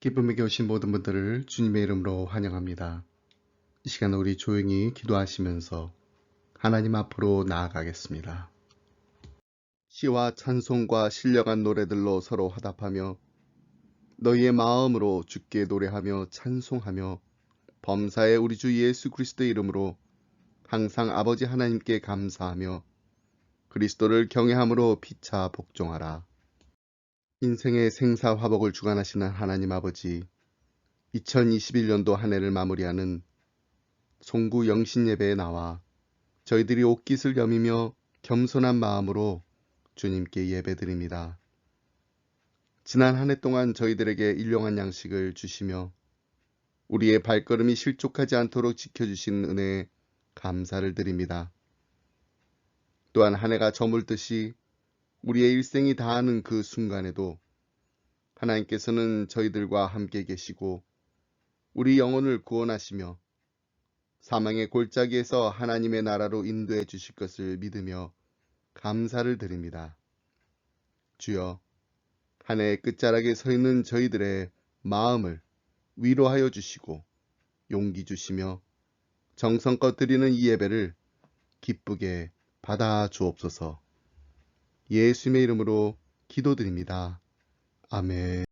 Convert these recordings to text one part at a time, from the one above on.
기쁨에게 오신 모든 분들을 주님의 이름으로 환영합니다. 이 시간 우리 조용히 기도하시면서 하나님 앞으로 나아가겠습니다. 시와 찬송과 신령한 노래들로 서로 화답하며 너희의 마음으로 주께 노래하며 찬송하며 범사의 우리 주 예수 그리스도의 이름으로 항상 아버지 하나님께 감사하며 그리스도를 경외함으로 피차 복종하라. 인생의 생사화복을 주관하시는 하나님 아버지, 2021년도 한 해를 마무리하는 송구 영신예배에 나와 저희들이 옷깃을 여미며 겸손한 마음으로 주님께 예배드립니다. 지난 한 해 동안 저희들에게 일용한 양식을 주시며 우리의 발걸음이 실족하지 않도록 지켜주신 은혜에 감사를 드립니다. 또한 한 해가 저물듯이 우리의 일생이 다하는 그 순간에도 하나님께서는 저희들과 함께 계시고 우리 영혼을 구원하시며 사망의 골짜기에서 하나님의 나라로 인도해 주실 것을 믿으며 감사를 드립니다. 주여, 한 해의 끝자락에 서 있는 저희들의 마음을 위로하여 주시고 용기 주시며 정성껏 드리는 이 예배를 기쁘게 받아 주옵소서. 예수님의 이름으로 기도드립니다. 아멘.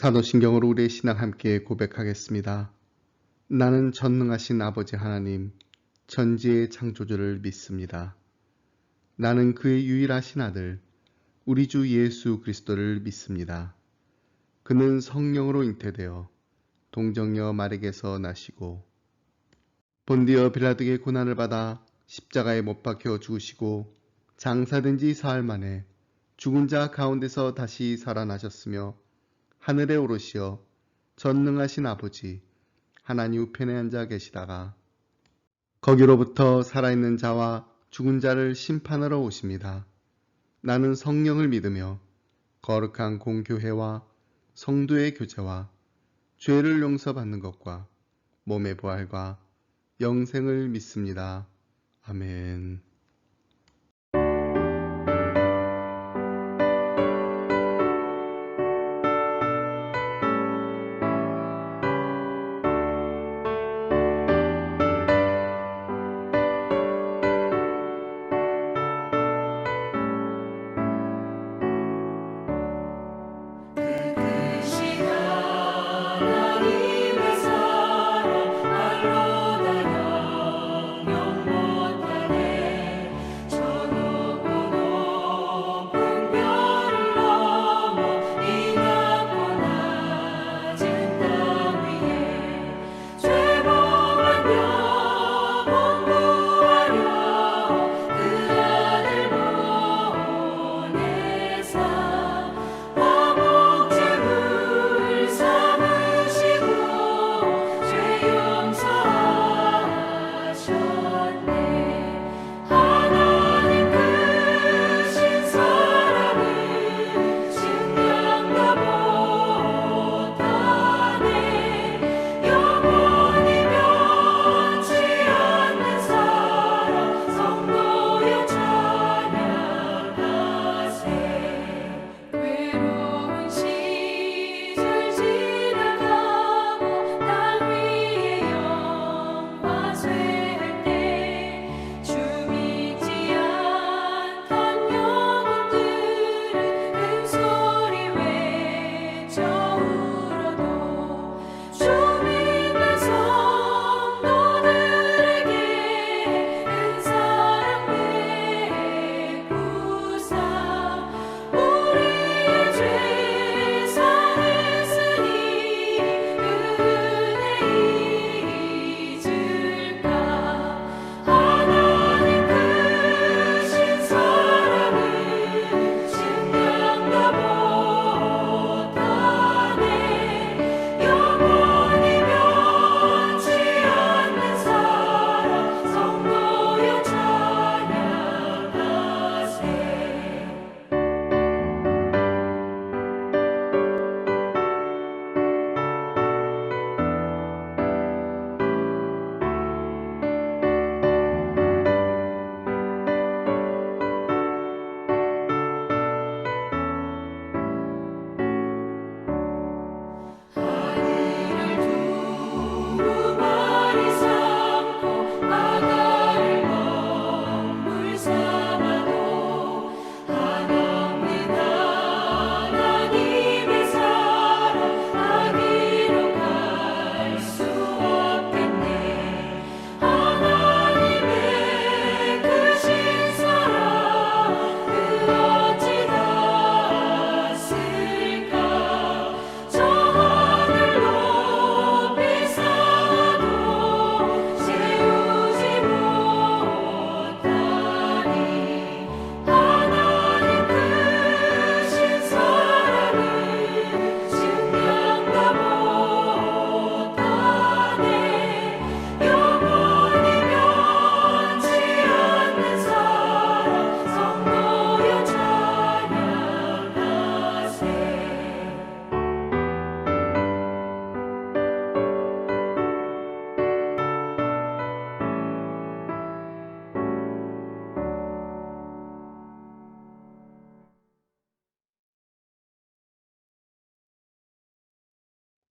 사도신경으로 우리의 신앙 함께 고백하겠습니다. 나는 전능하신 아버지 하나님, 천지의 창조주를 믿습니다. 나는 그의 유일하신 아들, 우리 주 예수 그리스도를 믿습니다. 그는 성령으로 잉태되어 동정녀 마리에게서 나시고 본디어 빌라도의 고난을 받아 십자가에 못 박혀 죽으시고 장사된 지 사흘 만에 죽은 자 가운데서 다시 살아나셨으며 하늘에 오르시어 전능하신 아버지 하나님 우편에 앉아 계시다가 거기로부터 살아있는 자와 죽은 자를 심판하러 오십니다. 나는 성령을 믿으며 거룩한 공교회와 성도의 교제와 죄를 용서받는 것과 몸의 부활과 영생을 믿습니다. 아멘.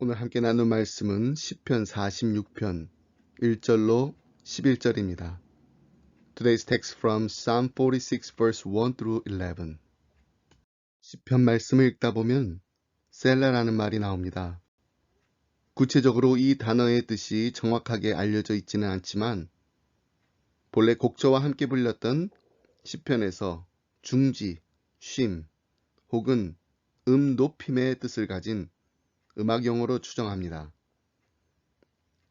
오늘 함께 나눌 말씀은 시편 46편 1절로 11절입니다. Today's text from Psalm 46 verse 1 through 11. 시편 말씀을 읽다 보면 셀라라는 말이 나옵니다. 구체적으로 이 단어의 뜻이 정확하게 알려져 있지는 않지만 본래 곡조와 함께 불렸던 시편에서 중지, 쉼 혹은 높임의 뜻을 가진 음악 용어로 추정합니다.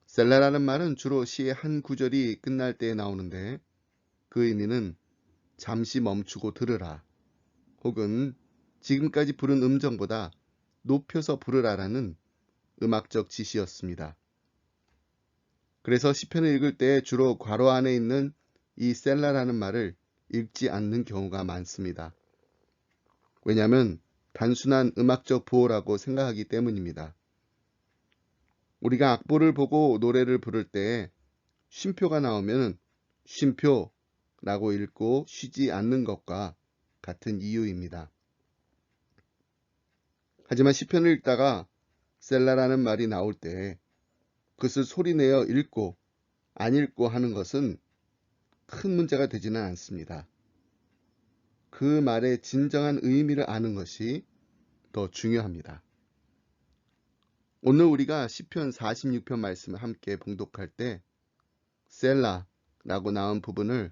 셀라라는 말은 주로 시의 한 구절이 끝날 때에 나오는데 그 의미는 잠시 멈추고 들으라 혹은 지금까지 부른 음정보다 높여서 부르라라는 음악적 지시였습니다. 그래서 시편을 읽을 때 주로 괄호 안에 있는 이 셀라라는 말을 읽지 않는 경우가 많습니다. 왜냐하면 단순한 음악적 보호라고 생각하기 때문입니다. 우리가 악보를 보고 노래를 부를 때 쉼표가 나오면 쉼표라고 읽고 쉬지 않는 것과 같은 이유입니다. 하지만 시편을 읽다가 셀라라는 말이 나올 때 그것을 소리내어 읽고 안 읽고 하는 것은 큰 문제가 되지는 않습니다. 그 말의 진정한 의미를 아는 것이 더 중요합니다. 오늘 우리가 시편 46편 말씀을 함께 봉독할 때 셀라라고 나온 부분을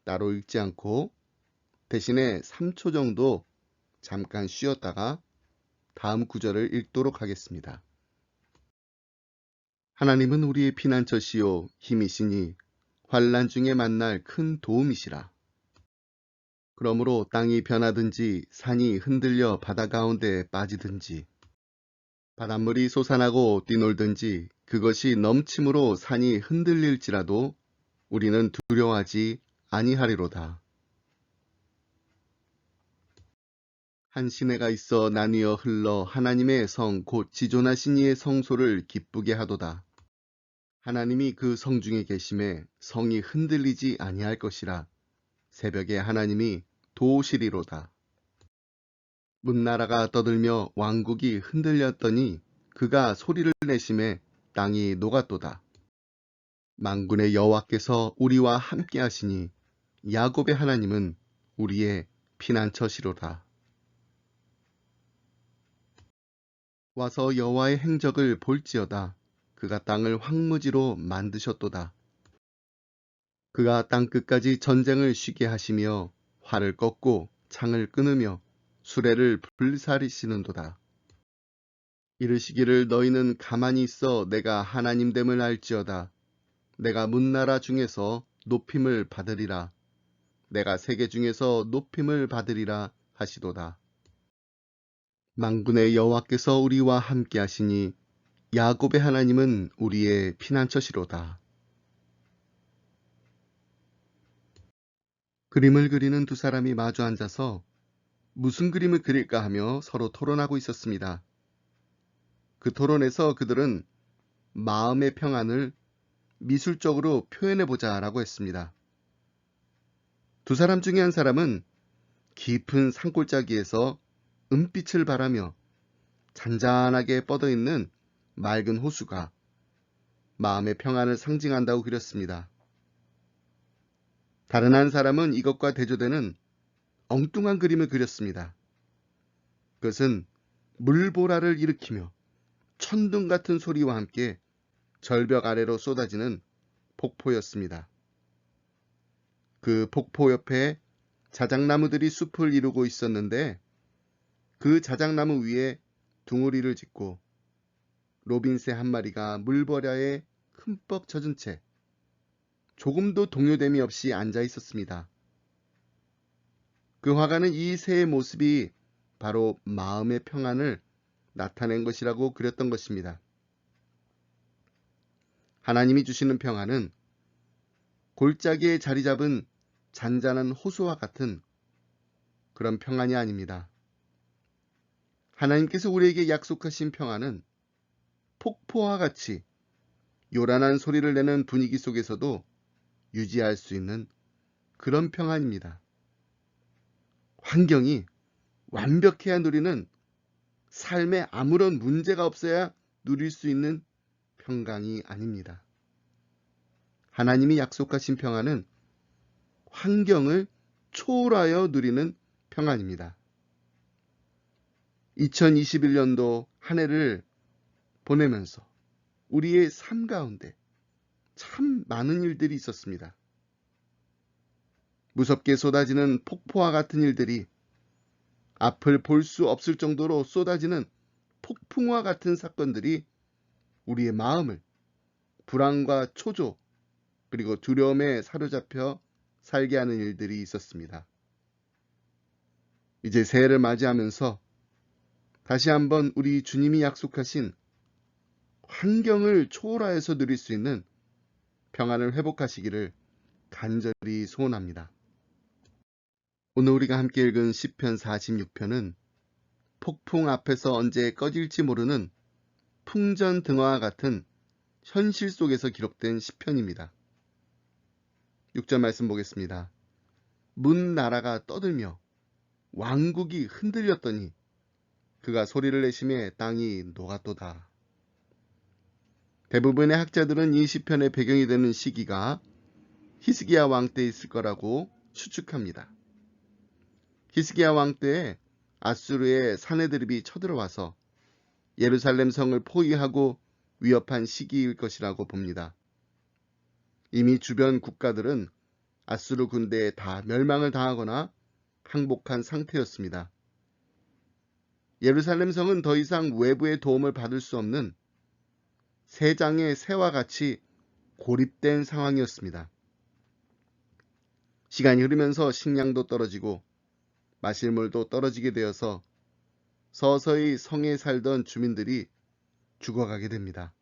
따로 읽지 않고 대신에 3초 정도 잠깐 쉬었다가 다음 구절을 읽도록 하겠습니다. 하나님은 우리의 피난처시요 힘이시니 환난 중에 만날 큰 도움이시라. 그러므로 땅이 변하든지 산이 흔들려 바다 가운데 빠지든지 바닷물이 솟아나고 뛰놀든지 그것이 넘침으로 산이 흔들릴지라도 우리는 두려워하지 아니하리로다. 한 시내가 있어 나뉘어 흘러 하나님의 성 곧 지존하신 이의 성소를 기쁘게 하도다. 하나님이 그 성 중에 계심에 성이 흔들리지 아니할 것이라. 새벽에 하나님이 도우시리로다. 문나라가 떠들며 왕국이 흔들렸더니 그가 소리를 내심에 땅이 녹았도다. 만군의 여호와께서 우리와 함께 하시니 야곱의 하나님은 우리의 피난처시로다. 와서 여호와의 행적을 볼지어다. 그가 땅을 황무지로 만드셨도다. 그가 땅 끝까지 전쟁을 쉬게 하시며 활을 꺾고 창을 끊으며 수레를 불사르시는도다. 이르시기를 너희는 가만히 있어 내가 하나님됨을 알지어다. 내가 문나라 중에서 높임을 받으리라. 내가 세계 중에서 높임을 받으리라 하시도다. 만군의 여호와께서 우리와 함께 하시니 야곱의 하나님은 우리의 피난처시로다. 그림을 그리는 두 사람이 마주 앉아서 무슨 그림을 그릴까 하며 서로 토론하고 있었습니다. 그 토론에서 그들은 마음의 평안을 미술적으로 표현해보자 라고 했습니다. 두 사람 중에 한 사람은 깊은 산골짜기에서 은빛을 바라며 잔잔하게 뻗어있는 맑은 호수가 마음의 평안을 상징한다고 그렸습니다. 다른 한 사람은 이것과 대조되는 엉뚱한 그림을 그렸습니다. 그것은 물보라를 일으키며 천둥 같은 소리와 함께 절벽 아래로 쏟아지는 폭포였습니다. 그 폭포 옆에 자작나무들이 숲을 이루고 있었는데 그 자작나무 위에 둥우리를 짓고 로빈새 한 마리가 물보라에 흠뻑 젖은 채 조금도 동요됨이 없이 앉아 있었습니다. 그 화가는 이 새의 모습이 바로 마음의 평안을 나타낸 것이라고 그렸던 것입니다. 하나님이 주시는 평안은 골짜기에 자리 잡은 잔잔한 호수와 같은 그런 평안이 아닙니다. 하나님께서 우리에게 약속하신 평안은 폭포와 같이 요란한 소리를 내는 분위기 속에서도 유지할 수 있는 그런 평안입니다. 환경이 완벽해야 누리는 삶에 아무런 문제가 없어야 누릴 수 있는 평강이 아닙니다. 하나님이 약속하신 평안은 환경을 초월하여 누리는 평안입니다. 2021년도 한 해를 보내면서 우리의 삶 가운데 참 많은 일들이 있었습니다. 무섭게 쏟아지는 폭포와 같은 일들이, 앞을 볼 수 없을 정도로 쏟아지는 폭풍과 같은 사건들이 우리의 마음을 불안과 초조 그리고 두려움에 사로잡혀 살게 하는 일들이 있었습니다. 이제 새해를 맞이하면서 다시 한번 우리 주님이 약속하신 환경을 초월하여서 누릴 수 있는 평안을 회복하시기를 간절히 소원합니다. 오늘 우리가 함께 읽은 시편 46편은 폭풍 앞에서 언제 꺼질지 모르는 풍전등화와 같은 현실 속에서 기록된 시편입니다. 6절 말씀 보겠습니다. 문 나라가 떠들며 왕국이 흔들렸더니 그가 소리를 내심에 땅이 녹았도다. 대부분의 학자들은 이 시편의 배경이 되는 시기가 히스기야 왕 때 있을 거라고 추측합니다. 히스기야 왕 때에 아수르의 사내들이 쳐들어와서 예루살렘 성을 포위하고 위협한 시기일 것이라고 봅니다. 이미 주변 국가들은 아수르 군대에 다 멸망을 당하거나 항복한 상태였습니다. 예루살렘 성은 더 이상 외부의 도움을 받을 수 없는 새 장의 새와 같이 고립된 상황이었습니다. 시간이 흐르면서 식량도 떨어지고 마실 물도 떨어지게 되어서 서서히 성에 살던 주민들이 죽어가게 됩니다.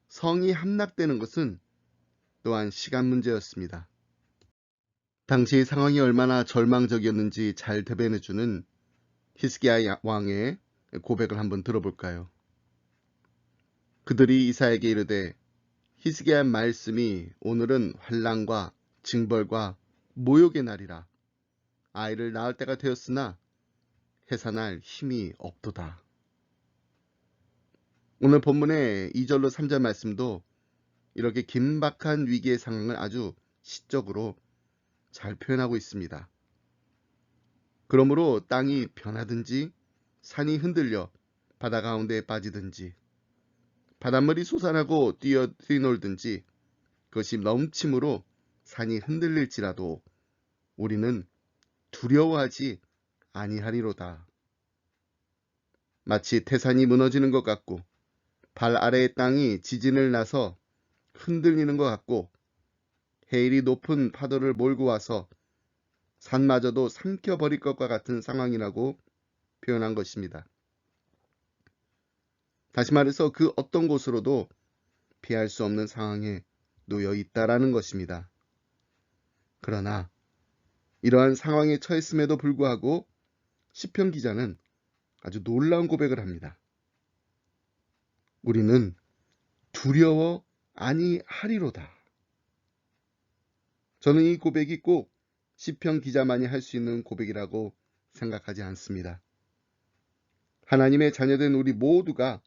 성이 함락되는 것은 또한 시간 문제였습니다. 당시 상황이 얼마나 절망적이었는지 잘 대변해주는 히스기야 왕의 고백을 한번 들어볼까요? 그들이 이사야에게 이르되 히스기야의 말씀이 오늘은 환난과 징벌과 모욕의 날이라. 아이를 낳을 때가 되었으나 해산할 힘이 없도다. 오늘 본문의 2절로 3절 말씀도 이렇게 긴박한 위기의 상황을 아주 시적으로 잘 표현하고 있습니다. 그러므로 땅이 변하든지 산이 흔들려 바다 가운데에 빠지든지 바닷물이 솟아나고 뛰놀든지 그것이 넘침으로 산이 흔들릴지라도 우리는 두려워하지 아니하리로다. 마치 태산이 무너지는 것 같고 발 아래의 땅이 지진을 나서 흔들리는 것 같고 해일이 높은 파도를 몰고 와서 산마저도 삼켜버릴 것과 같은 상황이라고 표현한 것입니다. 다시 말해서 그 어떤 곳으로도 피할 수 없는 상황에 놓여 있다라는 것입니다. 그러나 이러한 상황에 처했음에도 불구하고 시편 기자는 아주 놀라운 고백을 합니다. 우리는 두려워 아니하리로다. 저는 이 고백이 꼭 시편 기자만이 할 수 있는 고백이라고 생각하지 않습니다. 하나님의 자녀된 우리 모두가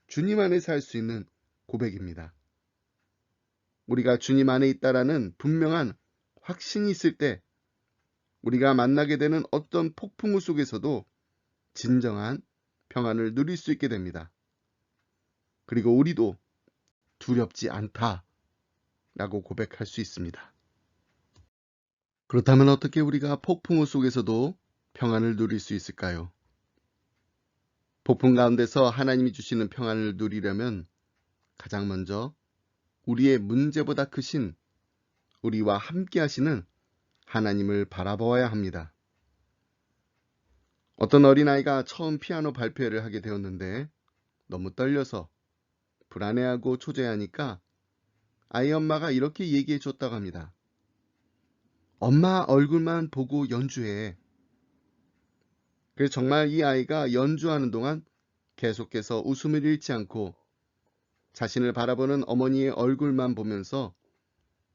주님 안에서 할 수 있는 고백입니다. 우리가 주님 안에 있다라는 분명한 확신이 있을 때 우리가 만나게 되는 어떤 폭풍우 속에서도 진정한 평안을 누릴 수 있게 됩니다. 그리고 우리도 두렵지 않다라고 고백할 수 있습니다. 그렇다면 어떻게 우리가 폭풍우 속에서도 평안을 누릴 수 있을까요? 폭풍 가운데서 하나님이 주시는 평안을 누리려면 가장 먼저 우리의 문제보다 크신 우리와 함께 하시는 하나님을 바라보아야 합니다. 어떤 어린아이가 처음 피아노 발표회를 하게 되었는데 너무 떨려서 불안해하고 초조해하니까 아이 엄마가 이렇게 얘기해 줬다고 합니다. 엄마 얼굴만 보고 연주해. 그래서 정말 이 아이가 연주하는 동안 계속해서 웃음을 잃지 않고 자신을 바라보는 어머니의 얼굴만 보면서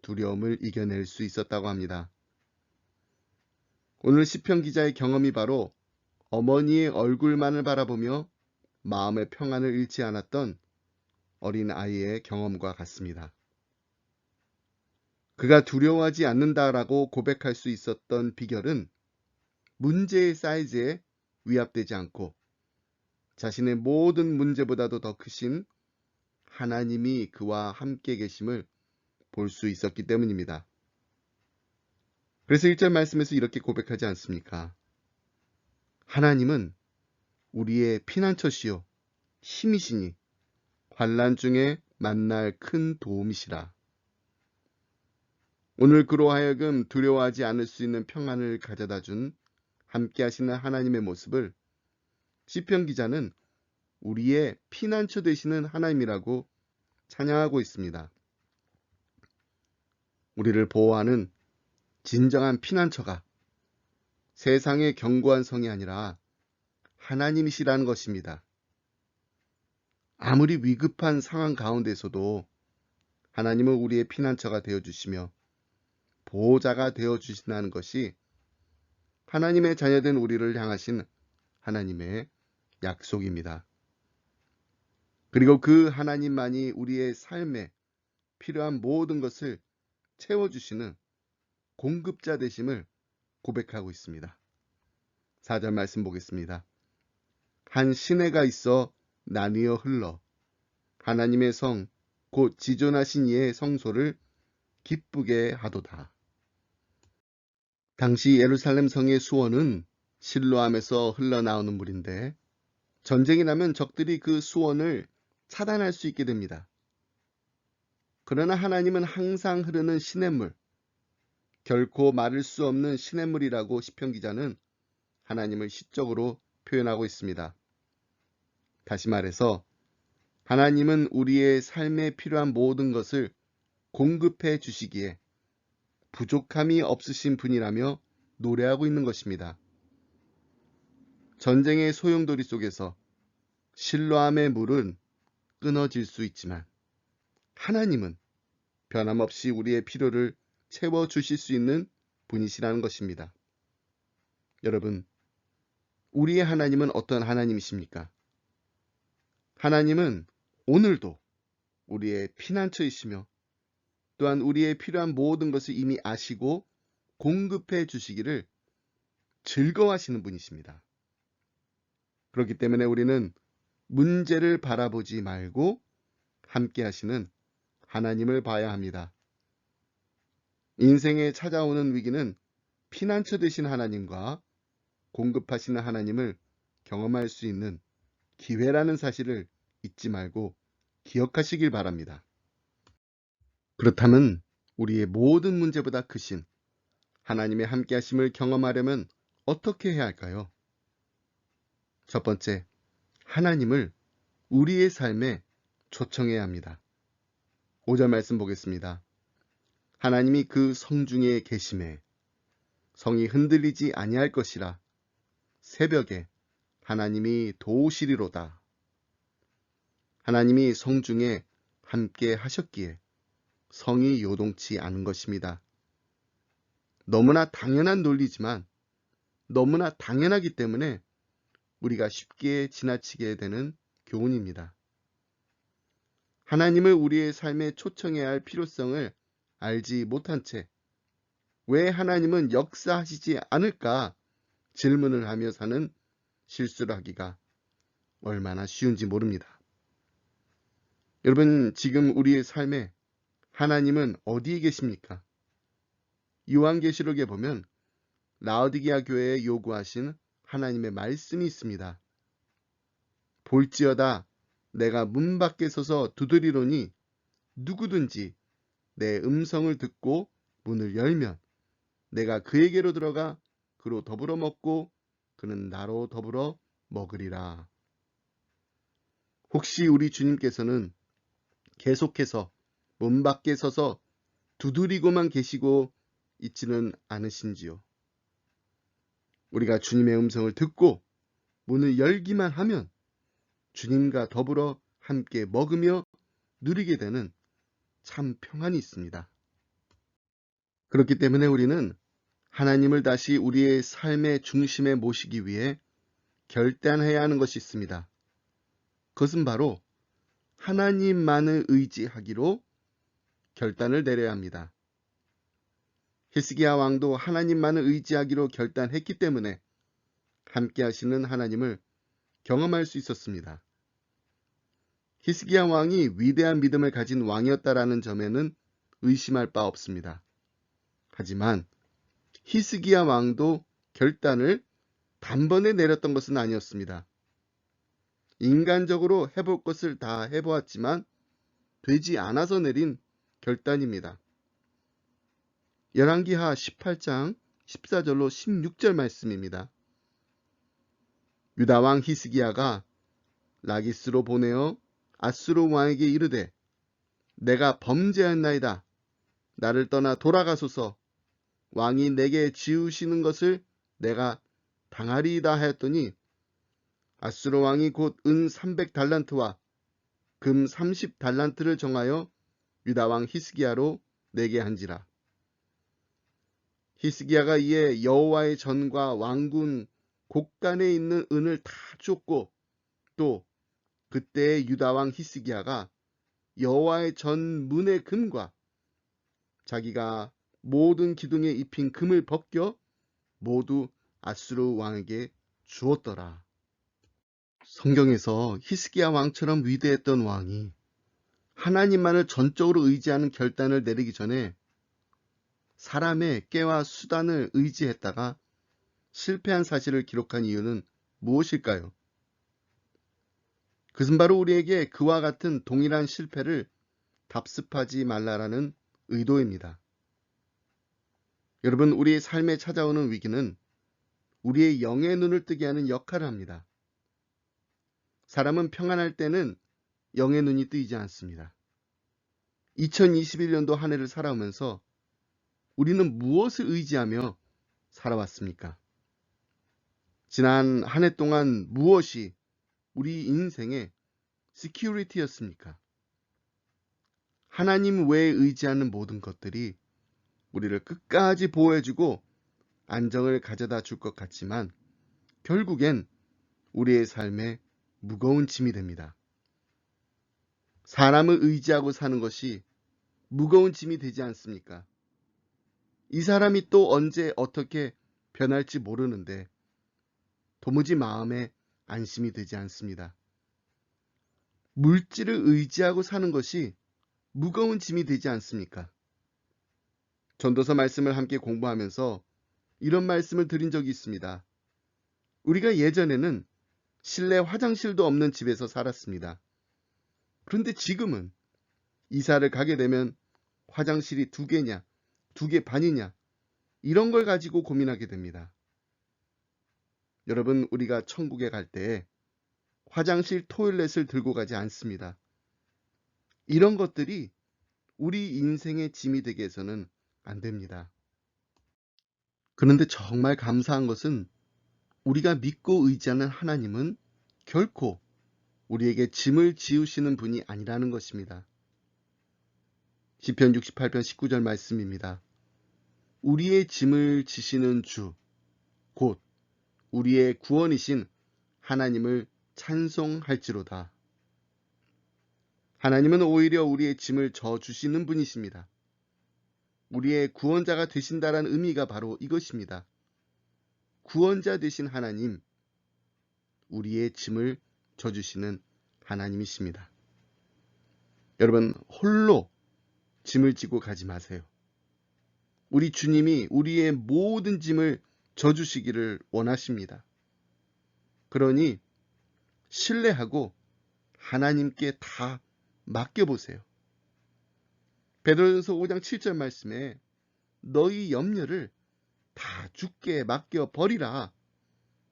두려움을 이겨낼 수 있었다고 합니다. 오늘 시편 기자의 경험이 바로 어머니의 얼굴만을 바라보며 마음의 평안을 잃지 않았던 어린 아이의 경험과 같습니다. 그가 두려워하지 않는다라고 고백할 수 있었던 비결은 문제의 사이즈에 위압되지 않고 자신의 모든 문제보다도 더 크신 하나님이 그와 함께 계심을 볼 수 있었기 때문입니다. 그래서 1절 말씀에서 이렇게 고백하지 않습니까? 하나님은 우리의 피난처시요 힘이시니 환난 중에 만날 큰 도움이시라. 오늘 그로 하여금 두려워하지 않을 수 있는 평안을 가져다 준 함께 하시는 하나님의 모습을 시편 기자는 우리의 피난처 되시는 하나님이라고 찬양하고 있습니다. 우리를 보호하는 진정한 피난처가 세상의 견고한 성이 아니라 하나님이시라는 것입니다. 아무리 위급한 상황 가운데서도 하나님은 우리의 피난처가 되어주시며 보호자가 되어주신다는 것이 하나님의 자녀된 우리를 향하신 하나님의 약속입니다. 그리고 그 하나님만이 우리의 삶에 필요한 모든 것을 채워주시는 공급자 되심을 고백하고 있습니다. 4절 말씀 보겠습니다. 한 시내가 있어 나뉘어 흘러 하나님의 성 곧 지존하신 이의 성소를 기쁘게 하도다. 당시 예루살렘 성의 수원은 실로암에서 흘러나오는 물인데 전쟁이 나면 적들이 그 수원을 차단할 수 있게 됩니다. 그러나 하나님은 항상 흐르는 시냇물, 결코 마를 수 없는 시냇물이라고 시편 기자는 하나님을 시적으로 표현하고 있습니다. 다시 말해서 하나님은 우리의 삶에 필요한 모든 것을 공급해 주시기에 부족함이 없으신 분이라며 노래하고 있는 것입니다. 전쟁의 소용돌이 속에서 실로암의 물은 끊어질 수 있지만 하나님은 변함없이 우리의 필요를 채워주실 수 있는 분이시라는 것입니다. 여러분, 우리의 하나님은 어떤 하나님이십니까? 하나님은 오늘도 우리의 피난처이시며 또한 우리의 필요한 모든 것을 이미 아시고 공급해 주시기를 즐거워하시는 분이십니다. 그렇기 때문에 우리는 문제를 바라보지 말고 함께 하시는 하나님을 봐야 합니다. 인생에 찾아오는 위기는 피난처 되신 하나님과 공급하시는 하나님을 경험할 수 있는 기회라는 사실을 잊지 말고 기억하시길 바랍니다. 그렇다면 우리의 모든 문제보다 크신 하나님의 함께하심을 경험하려면 어떻게 해야 할까요? 첫 번째, 하나님을 우리의 삶에 초청해야 합니다. 5절 말씀 보겠습니다. 하나님이 그 성중에 계심에 성이 흔들리지 아니할 것이라 새벽에 하나님이 도우시리로다. 하나님이 성중에 함께 하셨기에 성이 요동치 않은 것입니다. 너무나 당연한 논리지만 너무나 당연하기 때문에 우리가 쉽게 지나치게 되는 교훈입니다. 하나님을 우리의 삶에 초청해야 할 필요성을 알지 못한 채 왜 하나님은 역사하시지 않을까 질문을 하며 사는 실수를 하기가 얼마나 쉬운지 모릅니다. 여러분, 지금 우리의 삶에 하나님은 어디에 계십니까? 요한계시록에 보면 라오디게아 교회에 요구하신 하나님의 말씀이 있습니다. 볼지어다 내가 문 밖에 서서 두드리노니 누구든지 내 음성을 듣고 문을 열면 내가 그에게로 들어가 그로 더불어 먹고 그는 나로 더불어 먹으리라. 혹시 우리 주님께서는 계속해서 문 밖에 서서 두드리고만 계시고 있지는 않으신지요? 우리가 주님의 음성을 듣고 문을 열기만 하면 주님과 더불어 함께 먹으며 누리게 되는 참 평안이 있습니다. 그렇기 때문에 우리는 하나님을 다시 우리의 삶의 중심에 모시기 위해 결단해야 하는 것이 있습니다. 그것은 바로 하나님만을 의지하기로 결단을 내려야 합니다. 히스기야 왕도 하나님만을 의지하기로 결단했기 때문에 함께 하시는 하나님을 경험할 수 있었습니다. 히스기야 왕이 위대한 믿음을 가진 왕이었다라는 점에는 의심할 바 없습니다. 하지만 히스기야 왕도 결단을 단번에 내렸던 것은 아니었습니다. 인간적으로 해볼 것을 다 해보았지만 되지 않아서 내린 결단입니다. 열왕기하 18장 14절로 16절 말씀입니다. 유다 왕 히스기야가 라기스로 보내어 아수르 왕에게 이르되 내가 범죄하였나이다. 나를 떠나 돌아가소서. 왕이 내게 지으시는 것을 내가 당하리이다 하였더니 아수르 왕이 곧 은 300달란트와 금 30달란트를 정하여 유다 왕 히스기야로 내게 한지라. 히스기야가 이에 여호와의 전과 왕궁 곳간에 있는 은을 다 쫓고 또 그때의 유다 왕 히스기야가 여호와의 전 문의 금과 자기가 모든 기둥에 입힌 금을 벗겨 모두 아수르 왕에게 주었더라. 성경에서 히스기야 왕처럼 위대했던 왕이 하나님만을 전적으로 의지하는 결단을 내리기 전에 사람의 깨와 수단을 의지했다가 실패한 사실을 기록한 이유는 무엇일까요? 그것은 바로 우리에게 그와 같은 동일한 실패를 답습하지 말라라는 의도입니다. 여러분, 우리의 삶에 찾아오는 위기는 우리의 영의 눈을 뜨게 하는 역할을 합니다. 사람은 평안할 때는 영의 눈이 뜨이지 않습니다. 2021년도 한 해를 살아오면서 우리는 무엇을 의지하며 살아왔습니까? 지난 한 해 동안 무엇이 우리 인생의 시큐리티였습니까? 하나님 외에 의지하는 모든 것들이 우리를 끝까지 보호해주고 안정을 가져다 줄 것 같지만 결국엔 우리의 삶에 무거운 짐이 됩니다. 사람을 의지하고 사는 것이 무거운 짐이 되지 않습니까? 이 사람이 또 언제 어떻게 변할지 모르는데 도무지 마음에 안심이 되지 않습니다. 물질을 의지하고 사는 것이 무거운 짐이 되지 않습니까? 전도서 말씀을 함께 공부하면서 이런 말씀을 드린 적이 있습니다. 우리가 예전에는 실내 화장실도 없는 집에서 살았습니다. 그런데 지금은 이사를 가게 되면 화장실이 2개냐, 2개 반이냐, 이런 걸 가지고 고민하게 됩니다. 여러분, 우리가 천국에 갈 때 화장실 토일렛을 들고 가지 않습니다. 이런 것들이 우리 인생의 짐이 되게 해서는 안 됩니다. 그런데 정말 감사한 것은 우리가 믿고 의지하는 하나님은 결코 우리에게 짐을 지우시는 분이 아니라는 것입니다. 시편 68편 19절 말씀입니다. 우리의 짐을 지시는 주, 곧 우리의 구원이신 하나님을 찬송할지로다. 하나님은 오히려 우리의 짐을 져주시는 분이십니다. 우리의 구원자가 되신다는 의미가 바로 이것입니다. 구원자 되신 하나님, 우리의 짐을 져주시는 하나님이십니다. 여러분, 홀로 짐을 지고 가지 마세요. 우리 주님이 우리의 모든 짐을 져주시기를 원하십니다. 그러니 신뢰하고 하나님께 다 맡겨보세요. 베드로전서 5장 7절 말씀에 너희 염려를 다 주께 맡겨버리라.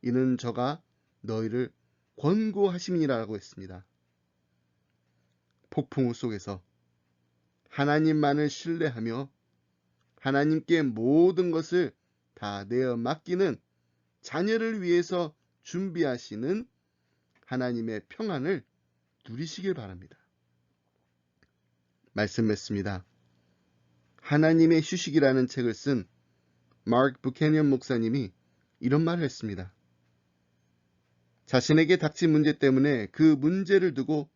이는 저가 너희를 권고하심이라고 했습니다. 폭풍우 속에서 하나님만을 신뢰하며 하나님께 모든 것을 다 내어 맡기는 자녀를 위해서 준비하시는 하나님의 평안을 누리시길 바랍니다. 말씀 맺습니다. 하나님의 휴식이라는 책을 쓴 마크 부캐니언 목사님이 이런 말을 했습니다. 자신에게 닥친 문제 때문에 그 문제를 두고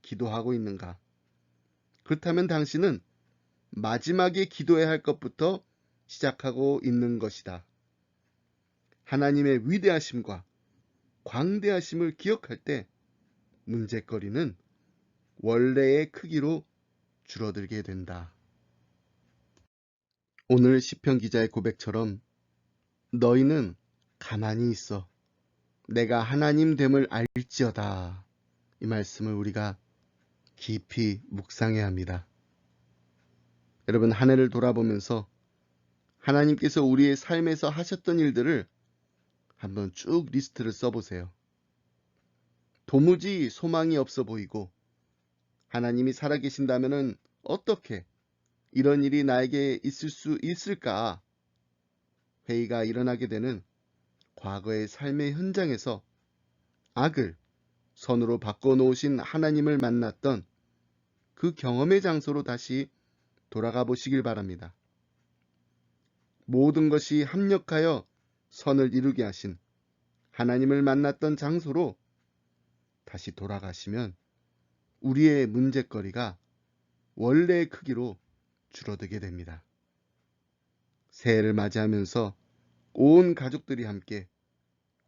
기도하고 있는가? 그렇다면 당신은 마지막에 기도해야 할 것부터 시작하고 있는 것이다. 하나님의 위대하심과 광대하심을 기억할 때 문제거리는 원래의 크기로 줄어들게 된다. 오늘 시편 기자의 고백처럼 너희는 가만히 있어. 내가 하나님 됨을 알지어다. 이 말씀을 우리가 깊이 묵상해야 합니다. 여러분, 한 해를 돌아보면서 하나님께서 우리의 삶에서 하셨던 일들을 한번 쭉 리스트를 써보세요. 도무지 소망이 없어 보이고 하나님이 살아계신다면 어떻게 이런 일이 나에게 있을 수 있을까? 회의가 일어나게 되는 과거의 삶의 현장에서 악을 선으로 바꿔놓으신 하나님을 만났던 그 경험의 장소로 다시 돌아가 보시길 바랍니다. 모든 것이 합력하여 선을 이루게 하신 하나님을 만났던 장소로 다시 돌아가시면 우리의 문제거리가 원래의 크기로 줄어들게 됩니다. 새해를 맞이하면서 온 가족들이 함께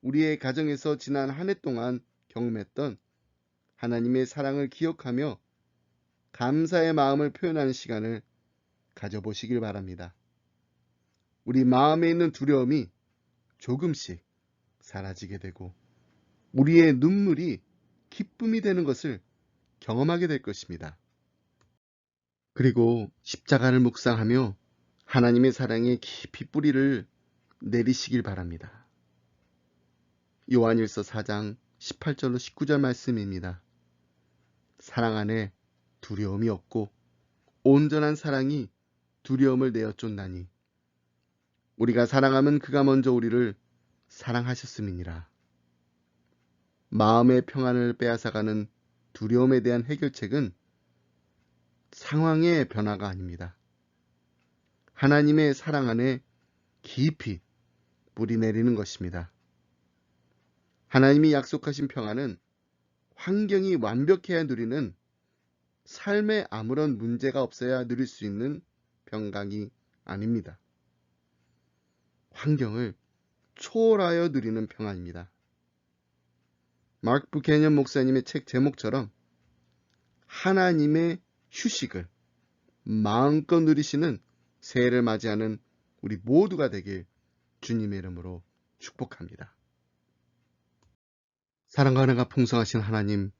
우리의 가정에서 지난 한 해 동안 경험했던 하나님의 사랑을 기억하며 감사의 마음을 표현하는 시간을 가져보시길 바랍니다. 우리 마음에 있는 두려움이 조금씩 사라지게 되고 우리의 눈물이 기쁨이 되는 것을 경험하게 될 것입니다. 그리고 십자가를 묵상하며 하나님의 사랑에 깊이 뿌리를 내리시길 바랍니다. 요한일서 4장 18절로 19절 말씀입니다. 사랑 안에 두려움이 없고 온전한 사랑이 두려움을 내어 쫓나니 우리가 사랑하면 그가 먼저 우리를 사랑하셨음이니라. 마음의 평안을 빼앗아가는 두려움에 대한 해결책은 상황의 변화가 아닙니다. 하나님의 사랑 안에 깊이 뿌리 내리는 것입니다. 하나님이 약속하신 평안은 환경이 완벽해야 누리는 삶에 아무런 문제가 없어야 누릴 수 있는 평강이 아닙니다. 환경을 초월하여 누리는 평안입니다. 마크 부캐년 목사님의 책 제목처럼 하나님의 휴식을 마음껏 누리시는 새해를 맞이하는 우리 모두가 되길 주님의 이름으로 축복합니다. 사랑과 은혜가 풍성하신 하나님,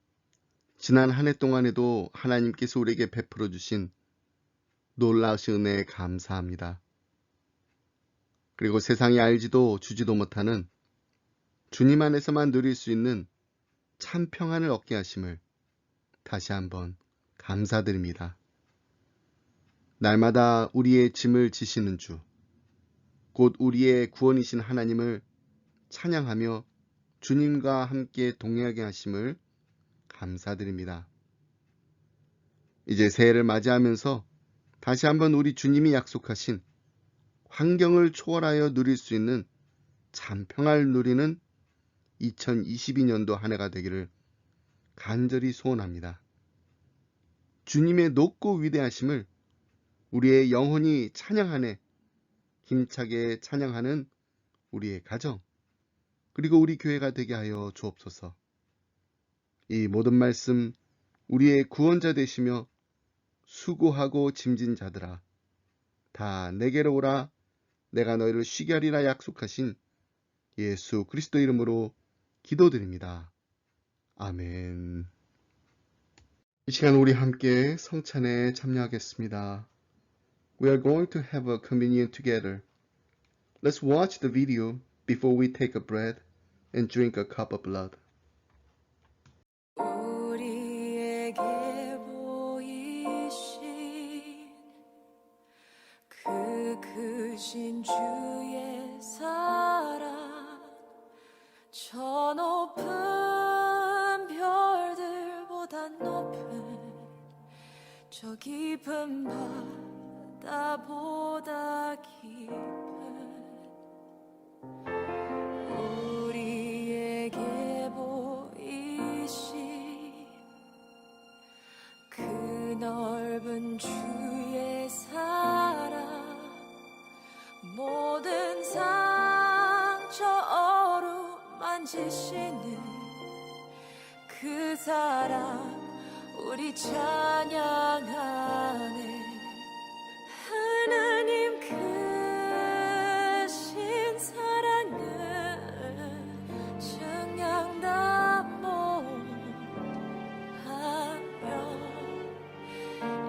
지난 한 해 동안에도 하나님께서 우리에게 베풀어 주신 놀라우신 은혜에 감사합니다. 그리고 세상이 알지도 주지도 못하는 주님 안에서만 누릴 수 있는 참 평안을 얻게 하심을 다시 한번 감사드립니다. 날마다 우리의 짐을 지시는 주, 곧 우리의 구원이신 하나님을 찬양하며 주님과 함께 동행하게 하심을 감사드립니다. 이제 새해를 맞이하면서 다시 한번 우리 주님이 약속하신 환경을 초월하여 누릴 수 있는 참 평안을 누리는 2022년도 한 해가 되기를 간절히 소원합니다. 주님의 높고 위대하심을 우리의 영혼이 찬양하네 힘차게 찬양하는 우리의 가정 그리고 우리 교회가 되게 하여 주옵소서. 이 모든 말씀 우리의 구원자 되시며 수고하고 짐진 자들아 다 내게로 오라 내가 너희를 쉬게 하리라 약속하신 예수 그리스도 이름으로 기도드립니다. 아멘. 이 시간 우리 함께 성찬에 참여하겠습니다. We are going to have a communion together. Let's watch the video before we take a bread and drink a cup of blood. 우리에게 보이신 그 크신 주의 사랑 저 높은 별들보다 높은 저 깊은 바다보다 깊은 우리에게 만지시는 그 사랑 우리 찬양하네. 하나님 크신 사랑을 증량다 못하며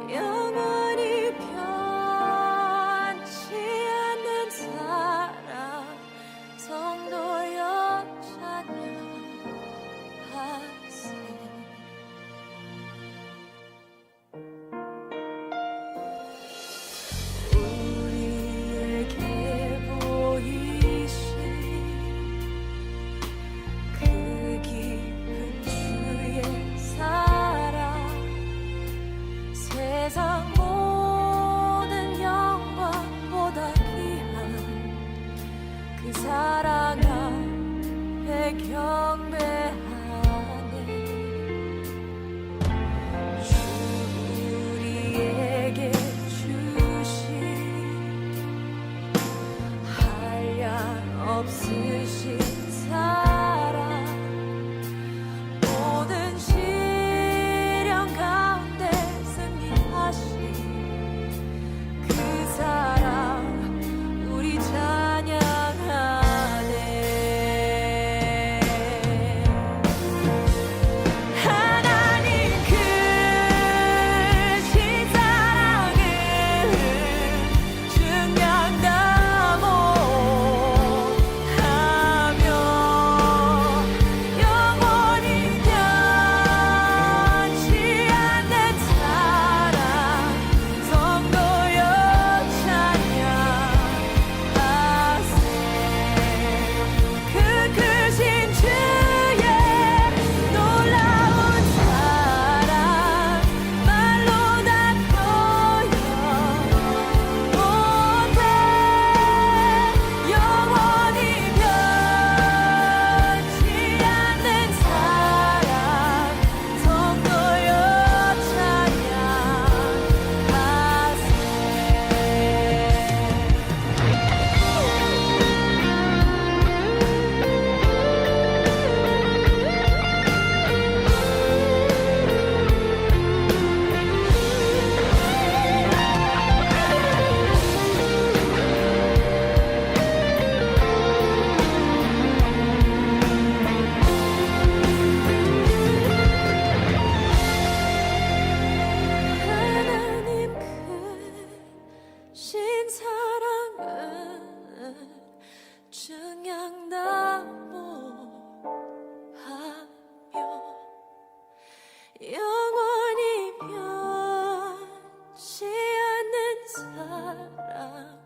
영원히 변치 않는 사랑 성도여 찬양하세. 우리에게 보이신 그 깊은 주의 사랑 세상 모든 영광보다 귀한 그 사랑 앞에 경배하네. 주 우리에게 주신 한량 없으신 사랑 모든 시련 가운데 승리하신 그 사랑 우리 찬양하네. 하나님 크신 사랑을 증량다 못하며 영원히 변치 않는 사랑 성도여 찬양하세. 그 크신 주의 놀라운 사랑 말로 다 표현 못해. 영원히 변치 않는 사랑 성도여 하나님 크신 사랑을 증량다 못하며 영원히 변치 않는 사랑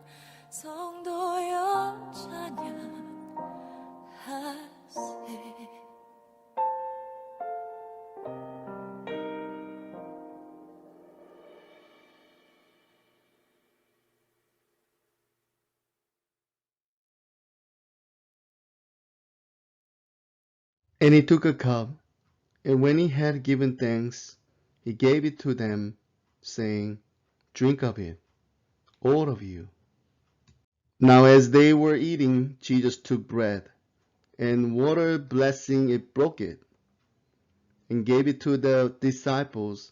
성도여 찬양하세. And he took a cup, and when he had given thanks, he gave it to them, saying, Drink of it, all of you. Now as they were eating, Jesus took bread, and water blessing it, broke it, and gave it to the disciples,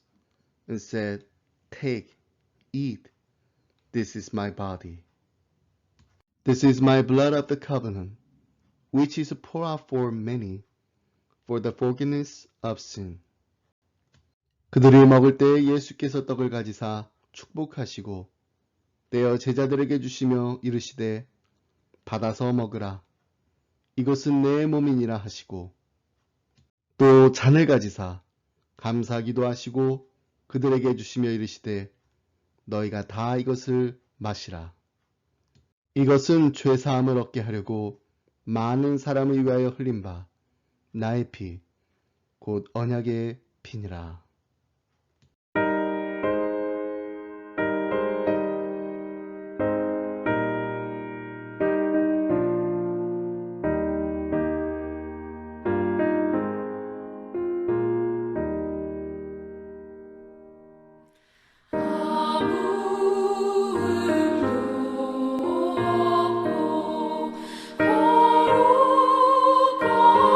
and said, Take, eat, this is my body. This is my blood of the covenant, which is poured out for many, for the forgiveness of sin. 그들이 먹을 때에 예수께서 떡을 가지사 축복하시고 떼어 제자들에게 주시며 이르시되 받아서 먹으라. 이것은 내 몸이니라 하시고 또 잔을 가지사 감사기도 하시고 그들에게 주시며 이르시되 너희가 다 이것을 마시라. 이것은 죄사함을 얻게 하려고 많은 사람을 위하여 흘린 바 나의 피, 곧 언약의 피니라. 거룩하고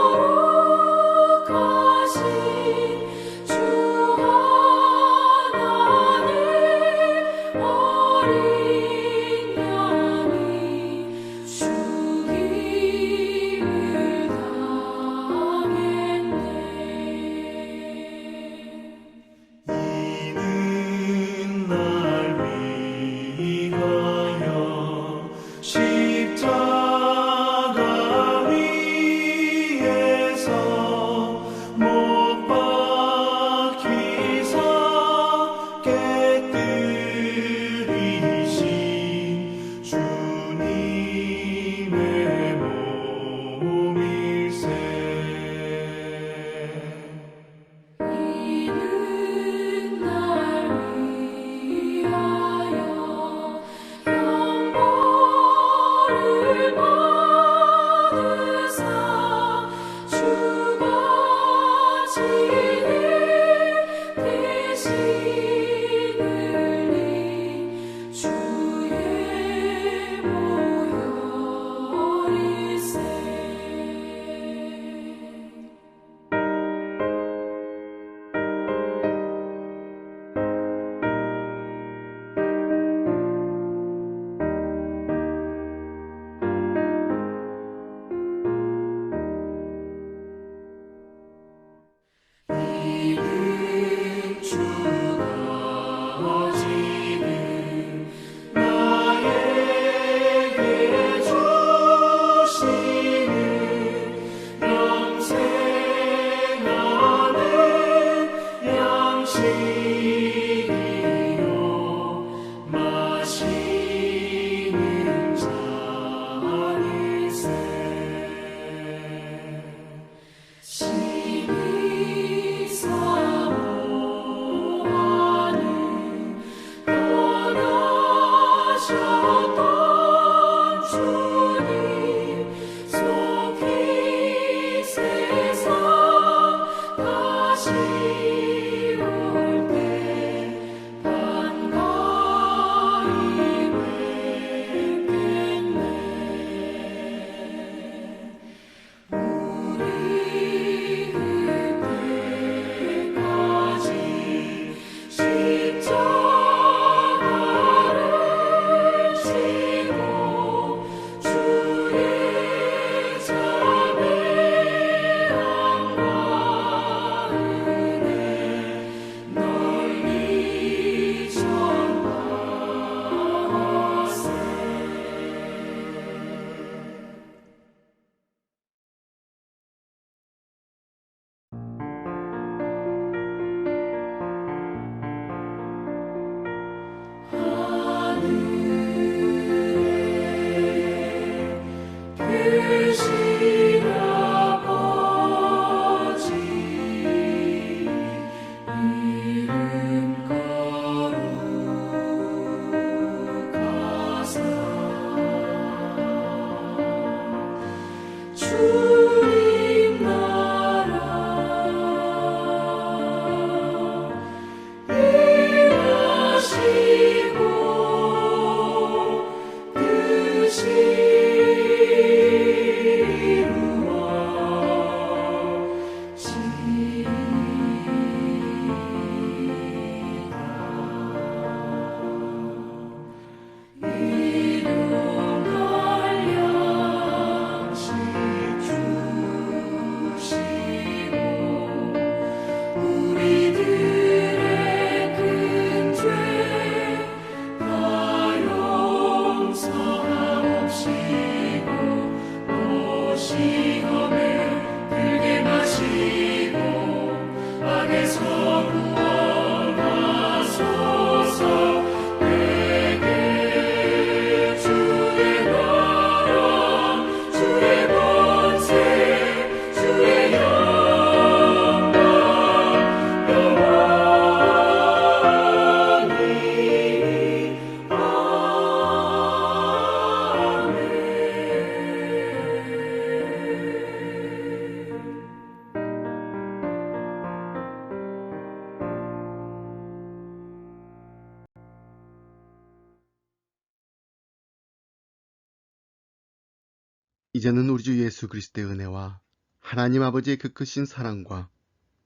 이제는 우리 주 예수 그리스도의 은혜와 하나님 아버지의 그 크신 사랑과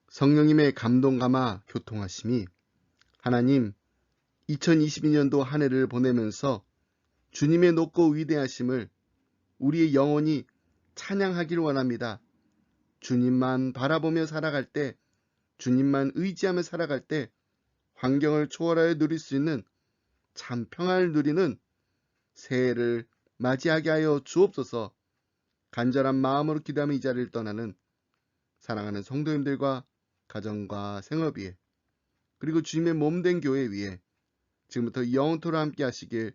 성령님의 감동 감화 교통하심이 하나님 2022년도 한 해를 보내면서 주님의 높고 위대하심을 우리의 영혼이 찬양하길 원합니다. 주님만 바라보며 살아갈 때, 주님만 의지하며 살아갈 때 환경을 초월하여 누릴 수 있는 참 평안을 누리는 새해를 맞이하게 하여 주옵소서. 간절한 마음으로 기도하며 이 자리를 떠나는 사랑하는 성도님들과 가정과 생업 위에 그리고 주님의 몸된 교회 위에 지금부터 영원토록 함께 하시길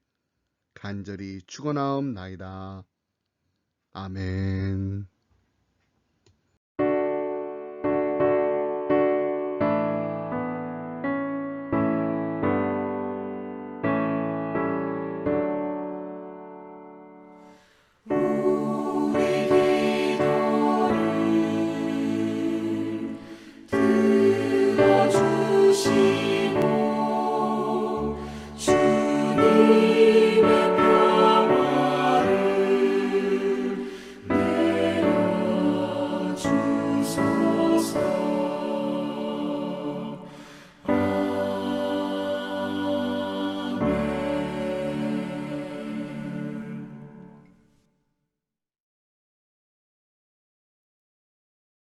간절히 축원하옵나이다. 아멘.